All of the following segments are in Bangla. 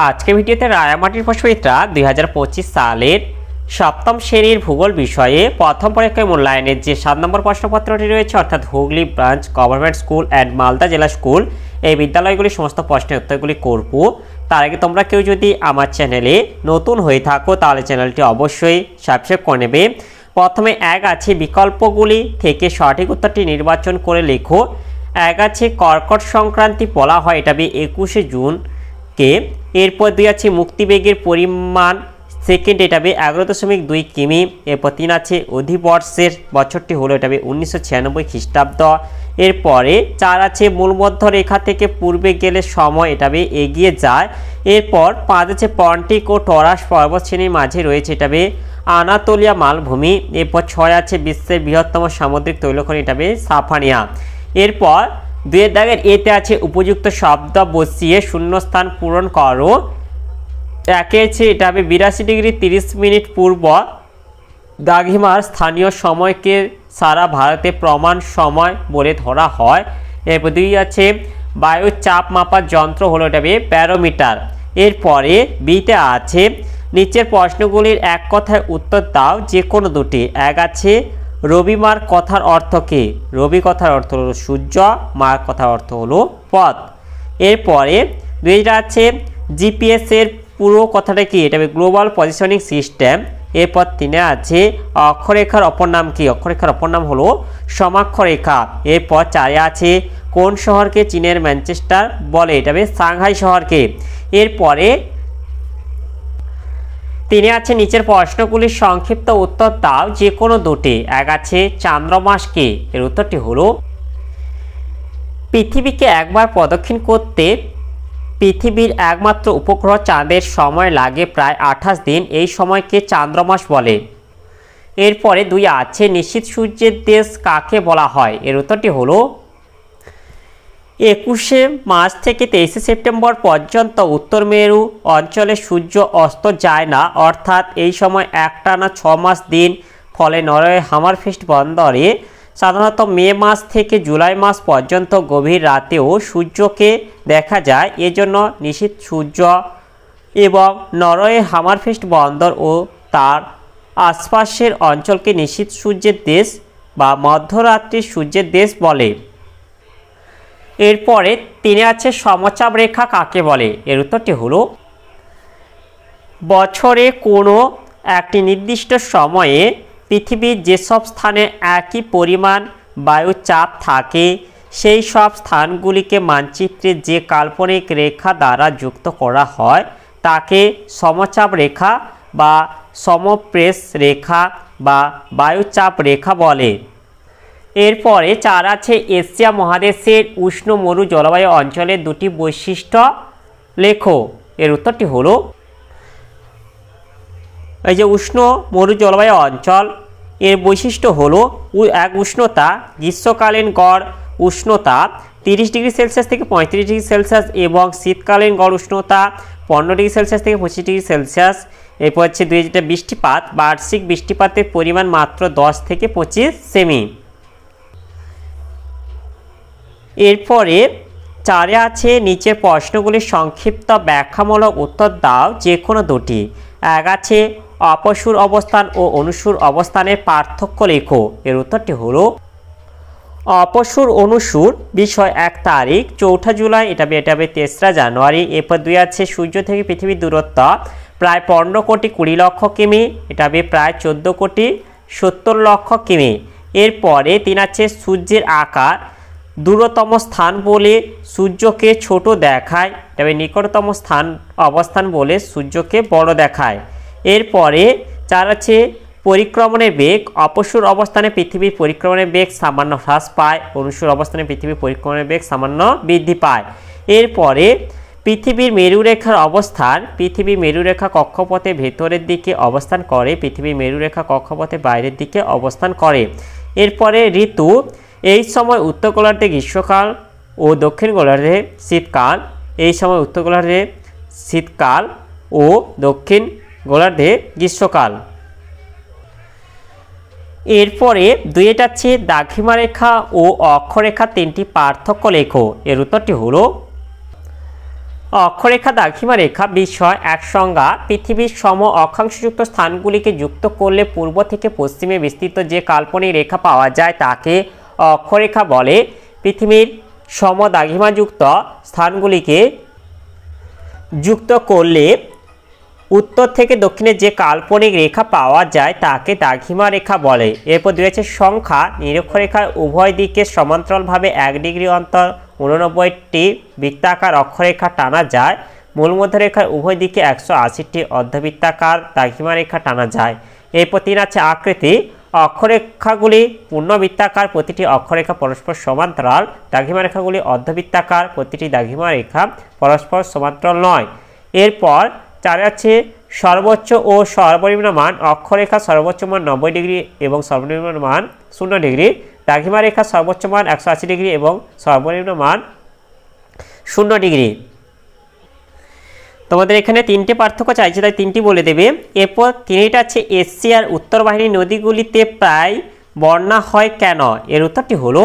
আজকের ভিডিওতে রায়ামাটির প্রশ্নবিদরা 2025 সালের সপ্তম শ্রেণীর ভূগোল বিষয়ে প্রথম পরীক্ষায় মূল্যায়নের যে 7 নম্বর প্রশ্নপত্রটি রয়েছে অর্থাৎ Hooghly branch government school and Malda জেলা স্কুল এই বিদ্যালয়গুলির সমস্ত প্রশ্নের উত্তরগুলি করব। তার আগে তোমরা কেউ যদি আমার চ্যানেলে নতুন হয়ে থাকো তাহলে চ্যানেলটি অবশ্যই সাবস্ক্রাইব করে নেবে। প্রথমে এক আছে বিকল্পগুলি থেকে সঠিক উত্তরটি নির্বাচন করে লেখো। এক আছে কর্কট সংক্রান্তি বলা হয়, এটা 21শে জুনকে। এরপর 2 আছে মুক্তিবেগের পরিমাণ সেকেন্ড, এটা 11.2 কিমি। এরপর 3 আছে অধিবর্ষের বছরটি হলো, এটা 1996 খ্রিস্টাব্দ। এরপরে 4 আছে মূলমধ্য রেখা থেকে পূর্বে গেলে সময়, এটা এগিয়ে যায়। এরপর 5 আছে পন্টিক ও টরাস পর্বতশ্রেণীর মাঝে রয়েছে, এটা আনাতোলিয়া মালভূমি। এরপর 6 আছে বিশ্বের বৃহত্তম সামুদ্রিক তৈলখনি, এটা সাফানিয়া। এরপর 2 দাগের এতে আছে উপযুক্ত শব্দ বসিয়ে শূন্যস্থান পূরণ করো। একে আছে এটা 82 ডিগ্রি 30 মিনিট পূর্ব দ্রাঘিমার স্থানীয় সময়কে সারা ভারতে প্রমাণ সময় বলে ধরা হয়। এরপর 2 আছে বায়ুর চাপ মাপার যন্ত্র হলো, এটা ব্যারোমিটার। এরপরে বিতে আছে নিচের প্রশ্নগুলির এক কথায় উত্তর দাও, যে কোনো দুটি। এক আছে রবি মার কথার অর্থ কি? রবি কথার অর্থ হলো সূর্য, মার কথার অর্থ হলো পথ। এরপরে 2টা আছে জিপিএস এর পুরো কথাটা কি? এটা গ্লোবাল পজিশনিং সিস্টেম। এরপর 3 আছে অক্ষরেখার অপর নাম কি? অক্ষরেখার অপর নাম হলো সমাক্ষরেখা। এরপর 4 আছে কোন শহরকে চীনের ম্যানচেস্টার বলে? এটা সাংহাই শহরকে। এরপরে 3 আছে নিচের প্রশ্নগুলির সংক্ষিপ্ত উত্তর দাও, যে কোনো দুটি। এক আছে চান্দ্রমাস কি? এর উত্তরটি হলো পৃথিবীকে একবার প্রদক্ষিণ করতে পৃথিবীর একমাত্র উপগ্রহ চাঁদের সময় লাগে প্রায় 28 দিন, এই সময়কে চান্দ্রমাস বলে। এরপরে 2 আছে নিশীথ সূর্যের দেশ কাকে বলা হয়? এর উত্তরটি হলো 21শে মার্চ থেকে 23শে সেপ্টেম্বর পর্যন্ত উত্তর মেরু অঞ্চলে সূর্য অস্ত যায় না, অর্থাৎ এই সময় একটানা 6 মাস দিন। ফলে নরওয়ে হামারফেস্ট বন্দরে সাধারণত মে মাস থেকে জুলাই মাস পর্যন্ত গভীর রাতেও সূর্যকে দেখা যায়। এজন্য নিশীথ সূর্য এবং নরওয়ে হামারফেস্ট বন্দর ও তার আশপাশের অঞ্চলকে নিশীথ সূর্যের দেশ বা মধ্যরাত্রির সূর্যের দেশ বলে। এরপরে 3 আছে সমচাপ রেখা কাকে বলে? এর উত্তরটি হলো বছরে কোনো একটি নির্দিষ্ট সময়ে পৃথিবীর যেসব স্থানে একই পরিমাণ বায়ুচাপ থাকে সেই সব স্থানগুলিকে মানচিত্রে যে কাল্পনিক রেখা দ্বারা যুক্ত করা হয় তাকে সমচাপ রেখা বা সমপ্রেস রেখা বা বায়ুচাপ রেখা বলে। এরপরে 4 আছে এশিয়া মহাদেশের উষ্ণ মরু জলবায়ু অঞ্চলের 2টি বৈশিষ্ট্য লেখো। এর উত্তরটি হলো এই যে উষ্ণ মরু জলবায়ু অঞ্চল এর বৈশিষ্ট্য হলো এক উষ্ণতা, গ্রীষ্মকালীন গড় উষ্ণতা 30 ডিগ্রি সেলসিয়াস থেকে 35 ডিগ্রি সেলসিয়াস এবং শীতকালীন গড় উষ্ণতা 15 ডিগ্রি সেলসিয়াস থেকে 25 ডিগ্রি সেলসিয়াস। এরপর হচ্ছে 2 যেটা বৃষ্টিপাত, বার্ষিক বৃষ্টিপাতের পরিমাণ মাত্র 10 থেকে 25 সেমি। এরপরে 4 আছে নিচের প্রশ্নগুলির সংক্ষিপ্ত ব্যাখ্যামূলক উত্তর দাও, যে কোনো দুটি। এক আছে অপসূর অবস্থান ও অনুসূর অবস্থানের পার্থক্য লেখো। এর উত্তরটি হলো অপসূর অনুসূর বিষয় 1 তারিখ 4 জুলাই, এটা 3রা জানুয়ারি। এরপর 2 আছে সূর্য থেকে পৃথিবীর দূরত্ব প্রায় 15 কোটি 20 লক্ষ কিমি, এটা প্রায় 14 কোটি 70 লক্ষ কিমি। এরপরে 3 আছে সূর্যের আকার দূরতম স্থান বলে সূর্যকে ছোট দেখায়, তবে নিকটতম স্থান অবস্থান বলে সূর্যকে বড় দেখায়। এরপরে 4 আছে পরিক্রমণের বেগ, অপসূর অবস্থানে পৃথিবীর পরিক্রমণের বেগ সামান্য হ্রাস পায়, অনুসূর অবস্থানে পৃথিবীর পরিক্রমণের বেগ সামান্য বৃদ্ধি পায়। এরপরে পৃথিবীর মেরুরেখার অবস্থান, পৃথিবীর মেরুরেখা কক্ষপথের ভেতরের দিকে অবস্থান করে, পৃথিবীর মেরুরেখা কক্ষপথের বাইরের দিকে অবস্থান করে। এরপরে ঋতু, এই সময় উত্তর গোলার্ধে গ্রীষ্মকাল ও দক্ষিণ গোলার্ধে শীতকাল, এই সময় উত্তর গোলার্ধে শীতকাল ও দক্ষিণ গোলার্ধে গ্রীষ্মকাল। এরপরে 2 আছে দ্রাঘিমা রেখা ও অক্ষরেখা 3টি পার্থক্য লেখো। এর উত্তরটি হলো অক্ষরেখা দ্রাঘিমা রেখা বিষয় এক সংজ্ঞা পৃথিবীর সম অক্ষাংশযুক্ত স্থানগুলিকে যুক্ত করলে পূর্ব থেকে পশ্চিমে বিস্তৃত যে কাল্পনিক রেখা পাওয়া যায় তাকে অক্ষরেখা বলে। পৃথিবীর সম দ্রাঘিমাযুক্ত স্থানগুলিকে যুক্ত করলে উত্তর থেকে দক্ষিণে যে কাল্পনিক রেখা পাওয়া যায় তাকে দ্রাঘিমা রেখা বলে। এরপর দুই আছে সংখ্যা নিরক্ষরেখার উভয় দিকে সমান্তরালভাবে 1 ডিগ্রি অন্তর 89টি বৃত্তাকার অক্ষরেখা টানা যায়। মূলমধ্যরেখার উভয় দিকে 180টি অর্ধবৃত্তাকার দ্রাঘিমা রেখা টানা যায়। এরপর 3 আছে আকৃতি। অক্ষরেখাগুলি পূর্ণবৃত্তাকার, প্রতিটি অক্ষরেখা পরস্পর সমান্তরাল। দ্রাঘিমা রেখাগুলি অর্ধবৃত্তাকার, প্রতিটি দ্রাঘিমা রেখা পরস্পর সমান্তরাল নয়। এরপর 4 আছে সর্বোচ্চ ও সর্বনিম্ন মান। অক্ষরেখা সর্বোচ্চ মান 90 ডিগ্রি এবং সর্বনিম্ন মান 0 ডিগ্রি। দ্রাঘিমা রেখা সর্বোচ্চ মান 180 ডিগ্রি এবং সর্বনিম্ন মান 0 ডিগ্রি। তোমাদের এখানে 3টে পার্থক্য চাইছে, তাই 3টি বলে দেবে। এরপর 3টা আছে এশিয়ার উত্তর বাহিনী নদীগুলিতে প্রায় বন্যা হয় কেন? এর উত্তরটি হলো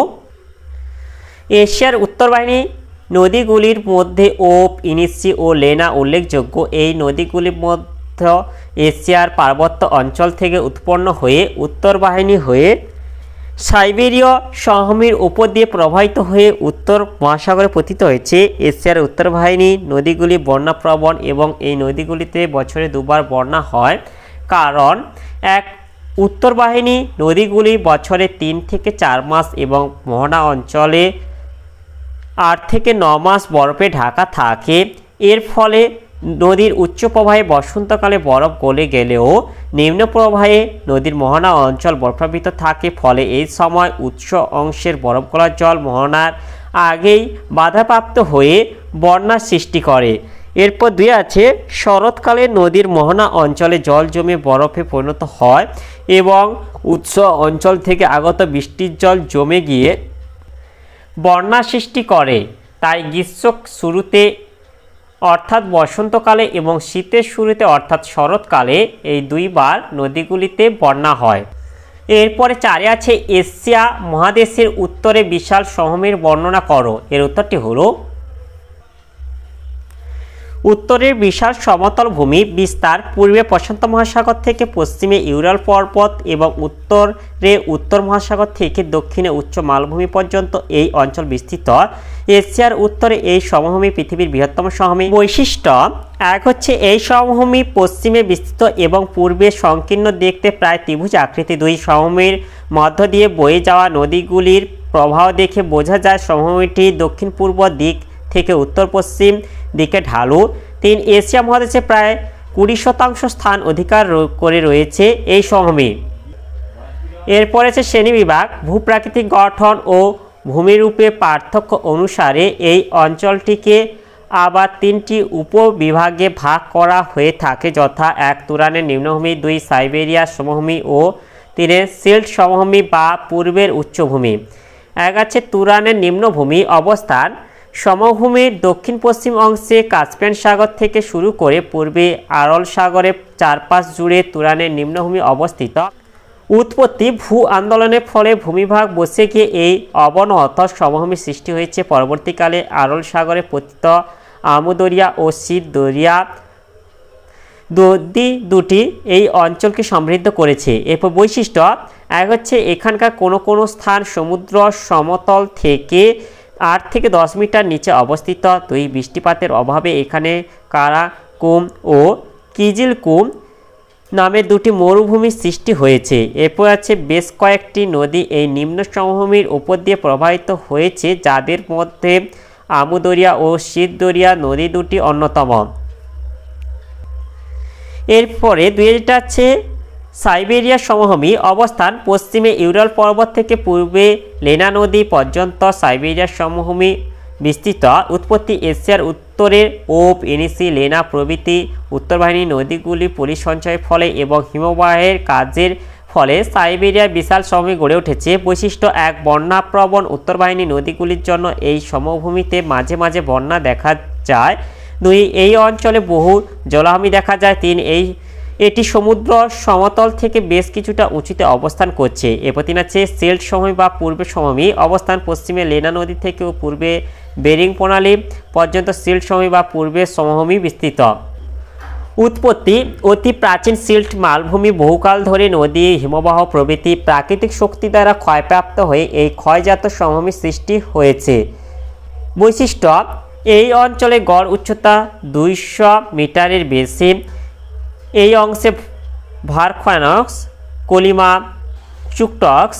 এশিয়ার উত্তর বাহিনী নদীগুলির মধ্যে ওব, ইনিসি ও লেনা উল্লেখযোগ্য। এই নদীগুলির মধ্যে এশিয়ার পার্বত্য অঞ্চল থেকে উৎপন্ন হয়ে উত্তর বাহিনী হয়ে সাইবেরীয় সমভূমির উপর দিয়ে প্রবাহিত হয়ে উত্তর মহাসাগরে পতিত হয়েছে। এশিয়ার উত্তর বাহিনী নদীগুলি বন্যাপ্রবণ এবং এই নদীগুলিতে বছরে 2বার বন্যা হয়, কারণ উত্তর বাহিনী নদীগুলি বছরে 3 থেকে 4 মাস এবং মোহনা অঞ্চলে 8 থেকে 9 মাস বরফে ঢাকা থাকে। এর ফলে নদীর উচ্চ প্রবাহে বসন্তকালে বরফ গলে গেলেও নিম্ন প্রবাহে নদীর মোহনা অঞ্চল বরফাবৃত থাকে, ফলে এই সময় উৎস অংশের বরফ গলার জল মোহনার আগেই বাধাপ্রাপ্ত হয়ে বন্যার সৃষ্টি করে। এরপর 2 আছে শরৎকালে নদীর মোহনা অঞ্চলে জল জমে বরফে পরিণত হয় এবং উৎস অঞ্চল থেকে আগত বৃষ্টির জল জমে গিয়ে বন্যা সৃষ্টি করে। তাই গ্রীষ্ম শুরুতে অর্থাৎ বসন্তকালে এবং শীতের শুরুতে অর্থাৎ শরৎকালে এই 2বার নদীগুলিতে বন্যা হয়। এরপরে 4 আছে এশিয়া মহাদেশের উত্তরে বিশাল সমভূমির বর্ণনা করো। এর উত্তরটি হলো উত্তরের বিশাল সমতল ভূমি বিস্তার পূর্বে প্রশান্ত মহাসাগর থেকে পশ্চিমে ইউরাল পর্বত এবং উত্তরে উত্তর মহাসাগর থেকে দক্ষিণে উচ্চ মালভূমি পর্যন্ত এই অঞ্চল বিস্তৃত। এশিয়ার উত্তরে এই সমভূমি পৃথিবীর বৃহত্তম সমভূমি। বৈশিষ্ট্য 1 হচ্ছে এই সমভূমি পশ্চিমে বিস্তৃত এবং পূর্বে সংকীর্ণ, দেখতে প্রায় ত্রিভুজ আকৃতি। 2 সমভূমির মধ্য দিয়ে বয়ে যাওয়া নদীগুলির প্রবাহ দেখে বোঝা যায় সমভূমিটি দক্ষিণ পূর্ব দিক থেকে উত্তর পশ্চিম দিকে ঢালু। 3 এশিয়া মহাদেশে প্রায় 20% স্থান অধিকার করে রয়েছে এই সমভূমি। এরপর আছে শ্রেণীবিভাগ। ভূপ্রাকৃতিক গঠন ও ভূমিরূপে পার্থক্য অনুসারে এই অঞ্চলটিকে আবার 3টি উপবিভাগে ভাগ করা হয়ে থাকে, যথা 1 তুরানের নিম্নভূমি, 2 সাইবেরিয়া সমভূমি ও 3 সিল্ট সমভূমি বা পূর্বের উচ্চভূমি। 1 আছে তুরানের নিম্নভূমি। অবস্থান সমভূমির দক্ষিণ পশ্চিম অংশে কাস্পিয়ান সাগর থেকে শুরু করে পূর্বে আরল সাগরের চারপাশ জুড়ে তুরানের নিম্নভূমি অবস্থিত। উৎপত্তি ভূ আন্দোলনের ফলে ভূমিভাগ বসে গিয়ে এই অবনত সমভূমির সৃষ্টি হয়েছে। পরবর্তীকালে আরল সাগরে পতিত আমুদরিয়া ও শীত দরিয়া নদী দুটি এই অঞ্চলকে সমৃদ্ধ করেছে। এরপর বৈশিষ্ট্য 1 হচ্ছে এখানকার কোনো স্থান সমুদ্র সমতল থেকে 8 থেকে 10 মিটার নিচে অবস্থিত। 2 বৃষ্টিপাতের অভাবে এখানে কারাকুম ও কিজিলকুম নামে 2টি মরুভূমির সৃষ্টি হয়েছে। এরপর আছে বেশ কয়েকটি নদী এই নিম্ন সমভূমির উপর দিয়ে প্রবাহিত হয়েছে, যাদের মধ্যে আমুদরিয়া ও শীত দরিয়া নদী দুটি অন্যতম। এরপরে 2টা আছে সাইবেরিয়া সমভূমি। অবস্থান পশ্চিমে ইউরাল পর্বত থেকে পূর্বে লেনা নদী পর্যন্ত সাইবেরিয়া সমভূমি বিস্তৃত। উৎপত্তি এশিয়ার উত্তরের ওব, ইনিসি, লেনা প্রভৃতি উত্তর বাহিনী নদীগুলি পরিসঞ্চয়ের ফলে এবং হিমবাহের কাজের ফলে সাইবেরিয়ার বিশাল সমভূমি গড়ে উঠেছে। বৈশিষ্ট্য 1 বন্যাপ্রবণ উত্তর বাহিনী নদীগুলির জন্য এই সমভূমিতে মাঝে মাঝে বন্যা দেখা যায়। 2 এই অঞ্চলে বহু জলাভূমি দেখা যায়। 3 এটি সমুদ্র সমতল থেকে বেশ কিছুটা উঁচুতে অবস্থান করছে। এরপর 3 আছে সিল্ট সমভূমি বা পূর্বে সমভূমি অবস্থান পশ্চিমে লেনা নদী থেকে ও পূর্বে বেরিং প্রণালী পর্যন্ত সিল্ট সমভূমি বা পূর্বে সমভূমি বিস্তৃত। উৎপত্তি অতি প্রাচীন সিল্ট মালভূমি বহুকাল ধরে নদী হিমবাহ প্রভৃতি প্রাকৃতিক শক্তি দ্বারা ক্ষয়প্রাপ্ত হয়ে এই ক্ষয়জাত সমভূমি সৃষ্টি হয়েছে। বৈশিষ্ট্য এই অঞ্চলে গড় উচ্চতা 200 মিটারের বেশি। এই অংশে ভারখনক্স, কলিমা, চুকটক্স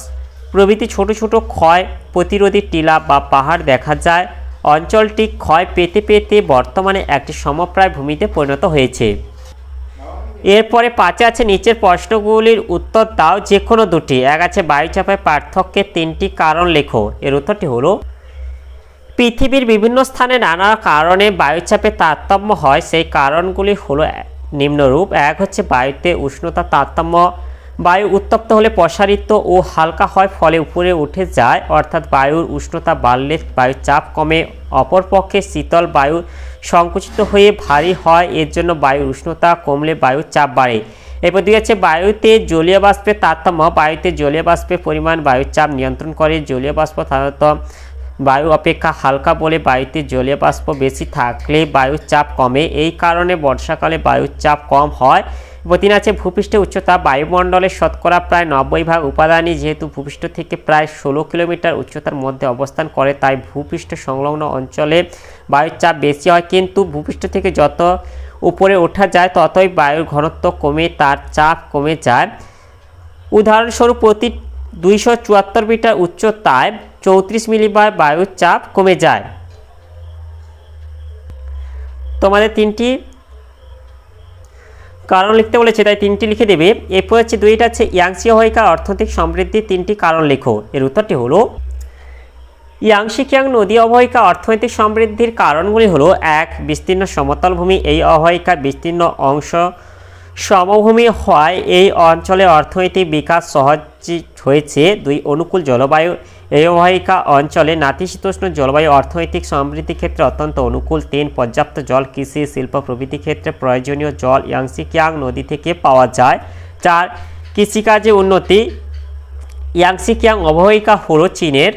প্রভৃতি ছোট ছোট ক্ষয় প্রতিরোধী টিলা বা পাহাড় দেখা যায়। অঞ্চলটি ক্ষয় পেতে পেতে বর্তমানে একটি সমপ্রায় ভূমিতে পরিণত হয়েছে। এরপরে 5 আছে নিচের প্রশ্নগুলির উত্তর দাও যে কোনো দুটি। 1 আছে বায়ুচাপের পার্থক্যের 3টি কারণ লেখো। এর উত্তরটি হলো পৃথিবীর বিভিন্ন স্থানে নানা কারণে বায়ুচাপে তারতম্য হয়। সেই কারণগুলি হলো নিম্নরূপ। 1 হচ্ছে বায়ুতে উষ্ণতা তারতম্য। বায়ু উত্তপ্ত হলে প্রসারিত ও হালকা হয়, ফলে উপরে উঠে যায়, অর্থাৎ বায়ুর উষ্ণতা বাড়লে বায়ুর চাপ কমে। অপরপক্ষে শীতল বায়ু সংকুচিত হয়ে ভারী হয়, এর জন্য বায়ুর উষ্ণতা কমলে বায়ুর চাপ বাড়ে। এরপর 2 আছে বায়ুতে জলীয় বাষ্পের তারতম্য। বায়ুতে জলীয় বাষ্পের পরিমাণ বায়ুর চাপ নিয়ন্ত্রণ করে। জলীয় বাষ্প সাধারণত বায়ু অপেক্ষা হালকা বলে বায়ুতে জলীয় বাষ্প বেশি থাকলে বায়ুর চাপ কমে। এই কারণে বর্ষাকালে বায়ুর চাপ কম হয়। 3 আছে ভূপৃষ্ঠের উচ্চতা। বায়ুমণ্ডলের শতকরা প্রায় 90% উপাদানই যেহেতু ভূপৃষ্ঠ থেকে প্রায় 16 কিলোমিটার উচ্চতার মধ্যে অবস্থান করে, তাই ভূপৃষ্ঠ সংলগ্ন অঞ্চলে বায়ুর চাপ বেশি হয়। কিন্তু ভূপৃষ্ঠ থেকে যত উপরে ওঠা যায় ততই বায়ুর ঘনত্ব কমে তার চাপ কমে যায়। উদাহরণস্বরূপ প্রতি 274 মিটার উচ্চতায় 34 মিলিবার বায়ুর চাপ কমে যায়। তোমাদের 3টি কারণ লিখতে বলেছে, তাই 3টি লিখে দেবে। এরপর হচ্ছে 2টা আছে ইয়াংসি অববাহিকার অর্থনৈতিক সমৃদ্ধির 3টি কারণ লেখো। এর উত্তরটি হলো ইয়াংসি কিয়াং নদী অববাহিকা অর্থনৈতিক সমৃদ্ধির কারণগুলি হলো 1 বিস্তীর্ণ সমতল ভূমি। এই অববাহিকার বিস্তীর্ণ অংশ সমভূমি হয়, এই অঞ্চলে অর্থনৈতিক বিকাশ সহজ হয়েছে। 2 অনুকূল জলবায়ু। এই অববাহিকা অঞ্চলে নাতিশীতোষ্ণ জলবায়ু অর্থনৈতিক সমৃদ্ধির ক্ষেত্রে অত্যন্ত অনুকূল। 3 পর্যাপ্ত জল কৃষি শিল্প প্রভৃতি ক্ষেত্রে প্রয়োজনীয় জল ইয়াংসি কিয়াং নদী থেকে পাওয়া যায়। 4 কৃষিকাজে উন্নতি। ইয়াংসি কিয়াং অববাহিকা হল চীনের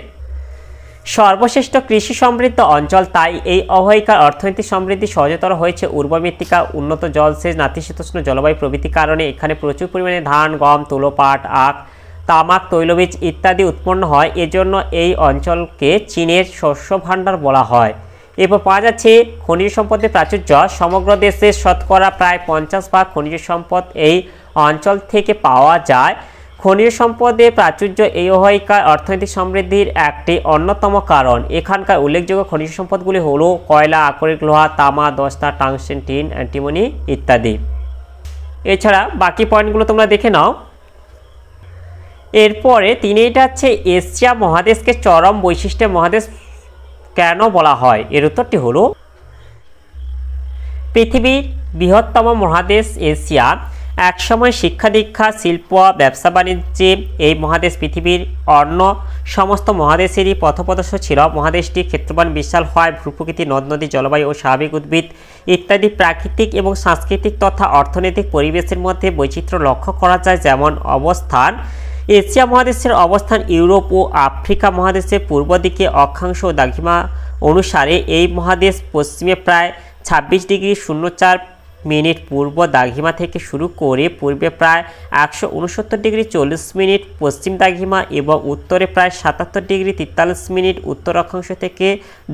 সর্বশ্রেষ্ঠ কৃষি সমৃদ্ধ অঞ্চল, তাই এই অববাহিকার অর্থনৈতিক সমৃদ্ধি সহজতর হয়েছে। উর্বর মৃত্তিকা, উন্নত জলসেচ, নাতিশীতোষ্ণ জলবায়ু প্রভৃতি কারণে এখানে প্রচুর পরিমাণে ধান, গম, তুলো, পাট, আখ, তামাক, তৈলবীজ ইত্যাদি উৎপন্ন হয়। এজন্য এই অঞ্চলকে চীনের শস্য ভাণ্ডার বলা হয়। এরপর 5 আছে খনিজ সম্পদের প্রাচুর্য। সমগ্র দেশের শতকরা প্রায় 50% খনিজ সম্পদ এই অঞ্চল থেকে পাওয়া যায়। খনিজ সম্পদের প্রাচুর্য এই অববাহিকার অর্থনৈতিক সমৃদ্ধির একটি অন্যতম কারণ। এখানকার উল্লেখযোগ্য খনিজ সম্পদগুলি হলো কয়লা, আকরিক লোহা, তামা, দস্তা, টাংস্টেন, টিন, অ্যান্টিমনি ইত্যাদি। এছাড়া বাকি পয়েন্টগুলো তোমরা দেখে নাও। এরপরে 3টা হচ্ছে এশিয়া মহাদেশকে চরম বৈশিষ্ট্যের মহাদেশ কেন বলা হয়। এর উত্তরটি হলো পৃথিবীর বৃহত্তম মহাদেশ এশিয়া। একসময় শিক্ষা দীক্ষা, শিল্প, ব্যবসা বাণিজ্যে এই মহাদেশ পৃথিবীর অন্য সমস্ত মহাদেশেরই পথপ্রদর্শক ছিল। মহাদেশটির ক্ষেত্রফল বিশাল হয়। ভূপ্রকৃতি, নদ নদী, জলবায়ু ও স্বাভাবিক উদ্ভিদ ইত্যাদি প্রাকৃতিক এবং সাংস্কৃতিক তথা অর্থনৈতিক পরিবেশের মধ্যে বৈচিত্র্য লক্ষ্য করা যায়। যেমন অবস্থান, এশিয়া মহাদেশের অবস্থান ইউরোপ ও আফ্রিকা মহাদেশের পূর্ব দিকে অক্ষাংশ ও দ্রাঘিমা অনুসারে। এই মহাদেশ পশ্চিমে প্রায় 26 ডিগ্রি 04 মিনিট পূর্ব দ্রাঘিমা থেকে শুরু করে পূর্বে প্রায় 169 ডিগ্রি 40 মিনিট পশ্চিম দ্রাঘিমা এবং উত্তরে প্রায় 77 ডিগ্রি 43 মিনিট উত্তর অক্ষাংশ থেকে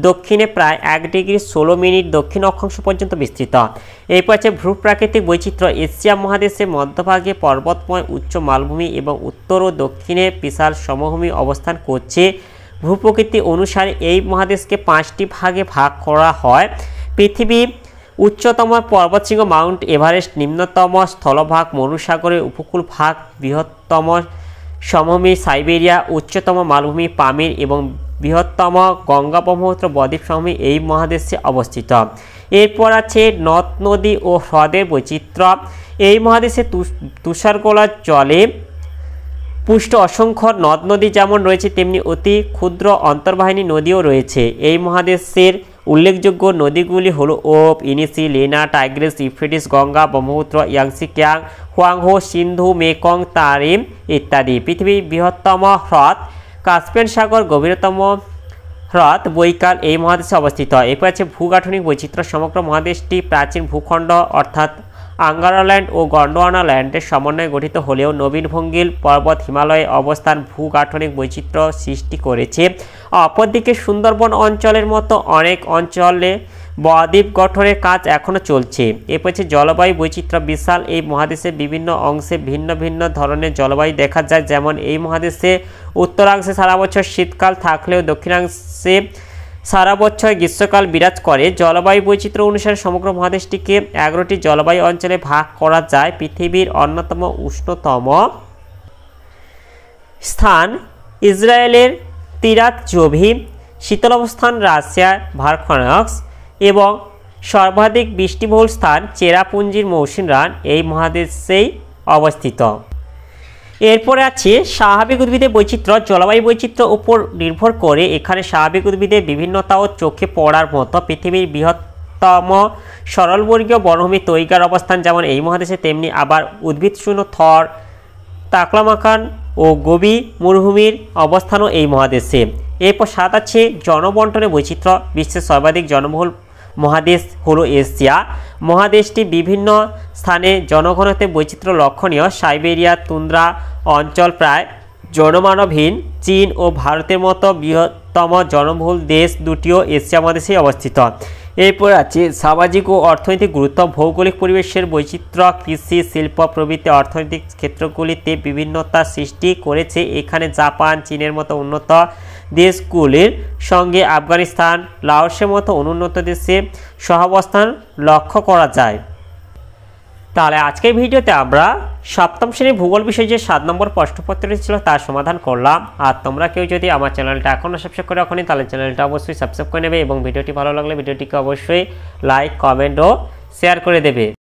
দক্ষিণে প্রায় 1 ডিগ্রি 16 মিনিট দক্ষিণ অক্ষাংশ পর্যন্ত বিস্তৃত। এরপর আছে ভূপ্রাকৃতিক বৈচিত্র্য। এশিয়া মহাদেশের মধ্যভাগে পর্বতময় উচ্চ মালভূমি এবং উত্তর ও দক্ষিণে বিশাল সমভূমি অবস্থান করছে। ভূপ্রকৃতি অনুসারে এই মহাদেশকে 5টি ভাগে ভাগ করা হয়। পৃথিবী উচ্চতম পর্বতশৃঙ্গ মাউন্ট এভারেস্ট, নিম্নতম স্থলভাগ মরুসাগরের উপকূল ভাগ, বৃহত্তম সমভূমি সাইবেরিয়া, উচ্চতম মালভূমি পামির এবং বৃহত্তম গঙ্গা ব্রহ্মপুত্র বদ্বীপ সমভূমি এই মহাদেশে অবস্থিত। এরপর আছে নদ নদী ও হ্রদের বৈচিত্র্য। এই মহাদেশে তুষারগোলার জলে পুষ্ট অসংখ্য নদ নদী যেমন রয়েছে তেমনি অতি ক্ষুদ্র অন্তর্বাহিনী নদীও রয়েছে। এই মহাদেশের উল্লেখযোগ্য নদীগুলি হলো Ob, Yenisei, Lena, Tigris, Euphrates, Ganga, Brahmaputra, Yangtze, Kiang, Hwang Ho, Sindhu, Mekong, Tarim ইত্যাদি। পৃথিবীর বৃহত্তম হ্রদ কাস্পিয়ান সাগর, গভীরতম হ্রদ বৈকাল এই মহাদেশে অবস্থিত। এরপর আছে ভূগাঠনিক বৈচিত্র্য। সমগ্র মহাদেশটি প্রাচীন ভূখণ্ড অর্থাৎ আঙ্গারাল্যান্ড ও গন্ডোয়ানা ল্যান্ডের সমন্বয়ে গঠিত হলেও নবীন ভঙ্গিল পর্বত হিমালয়ে অবস্থান ভূগাঠনিক বৈচিত্র্য সৃষ্টি করেছে। অপরদিকে সুন্দরবন অঞ্চলের মতো অনেক অঞ্চলে বদ্বীপ গঠনের কাজ এখনও চলছে। এরপর হচ্ছে জলবায়ু বৈচিত্র্য। বিশাল এই মহাদেশের বিভিন্ন অংশে ভিন্ন ভিন্ন ধরনের জলবায়ু দেখা যায়। যেমন এই মহাদেশে উত্তরাংশে সারা বছর শীতকাল থাকলেও দক্ষিণাংশে সারা বছর গ্রীষ্মকাল বিরাজ করে। জলবায়ু বৈচিত্র্য অনুসারে সমগ্র মহাদেশটিকে 11টি জলবায়ু অঞ্চলে ভাগ করা যায়। পৃথিবীর অন্যতম উষ্ণতম স্থান ইসরায়েলের তিরাত জোভি, শীতলাবস্থান রাশিয়ার ভারখনক্স এবং সর্বাধিক বৃষ্টিবহুল স্থান চেরাপুঞ্জির মৌসিনরাম এই মহাদেশেই অবস্থিত। এরপরে আছে স্বাভাবিক উদ্ভিদের বৈচিত্র্য। জলবায়ু বৈচিত্র্যের উপর নির্ভর করে এখানে স্বাভাবিক উদ্ভিদের বিভিন্নতাও চোখে পড়ার মতো। পৃথিবীর বৃহত্তম সরলবর্গীয় বনভূমি তৈগার অবস্থান যেমন এই মহাদেশে, তেমনি আবার উদ্ভিদশূন্য থর, তাকলামাকান ও গোবি মরুভূমির অবস্থানও এই মহাদেশে। এরপর 7 আছে জনবন্টনের বৈচিত্র্য। বিশ্বের সর্বাধিক জনবহুল মহাদেশ হলো এশিয়া। মহাদেশটি বিভিন্ন স্থানে জনঘনত্বের বৈচিত্র্য লক্ষণীয়। সাইবেরিয়া তুন্দ্রা অঞ্চল প্রায় জনমানবহীন। চীন ও ভারতের মতো বৃহত্তম জনবহুল দেশ দুটিও এশিয়া মহাদেশে অবস্থিত। এরপর আছে সামাজিক ও অর্থনৈতিক গুরুত্ব। ভৌগোলিক পরিবেশের বৈচিত্র্য কৃষি, শিল্প প্রভৃতি অর্থনৈতিক ক্ষেত্রগুলিতে বিভিন্নতা সৃষ্টি করেছে। এখানে জাপান, চীনের মতো উন্নত দেশগুলির সঙ্গে আফগানিস্তান, লাওসের মতো অনুন্নত দেশে সহাবস্থান লক্ষ্য করা যায়। তাহলে আজকের ভিডিওতে আমরা সপ্তম শ্রেণীর ভূগোল বিষয়ে যে 7 নম্বর প্রশ্নপত্রটি ছিল তার সমাধান করলাম। আর তোমরা কেউ যদি আমার চ্যানেলটা এখনও সাবস্ক্রাইব করে রাখোনি তাহলে চ্যানেলটা অবশ্যই সাবস্ক্রাইব করে নেবে এবং ভিডিওটি ভালো লাগলে ভিডিওটিকে অবশ্যই লাইক, কমেন্ট ও শেয়ার করে দেবে।